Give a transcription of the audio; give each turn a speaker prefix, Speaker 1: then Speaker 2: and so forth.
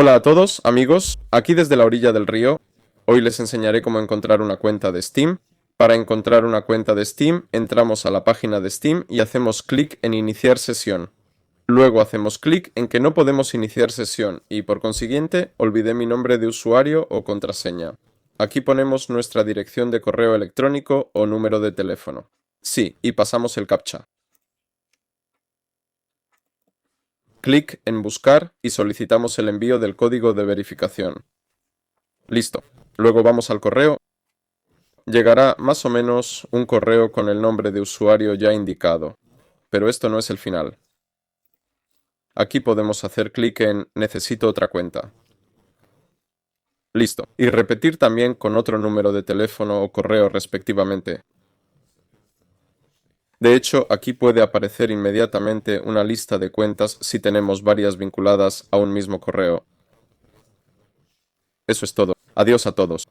Speaker 1: Hola a todos, amigos, aquí desde la orilla del río. Hoy les enseñaré cómo encontrar una cuenta de Steam. Para encontrar una cuenta de Steam, entramos a la página de Steam y hacemos clic en Iniciar sesión. Luego hacemos clic en que no podemos iniciar sesión y, por consiguiente, olvidé mi nombre de usuario o contraseña. Aquí ponemos nuestra dirección de correo electrónico o número de teléfono. Sí, y pasamos el captcha. Clic en Buscar y solicitamos el envío del código de verificación. Listo. Luego vamos al correo. Llegará más o menos un correo con el nombre de usuario ya indicado, pero esto no es el final. Aquí podemos hacer clic en Necesito otra cuenta. Listo. Y repetir también con otro número de teléfono o correo respectivamente. De hecho, aquí puede aparecer inmediatamente una lista de cuentas si tenemos varias vinculadas a un mismo correo. Eso es todo. Adiós a todos.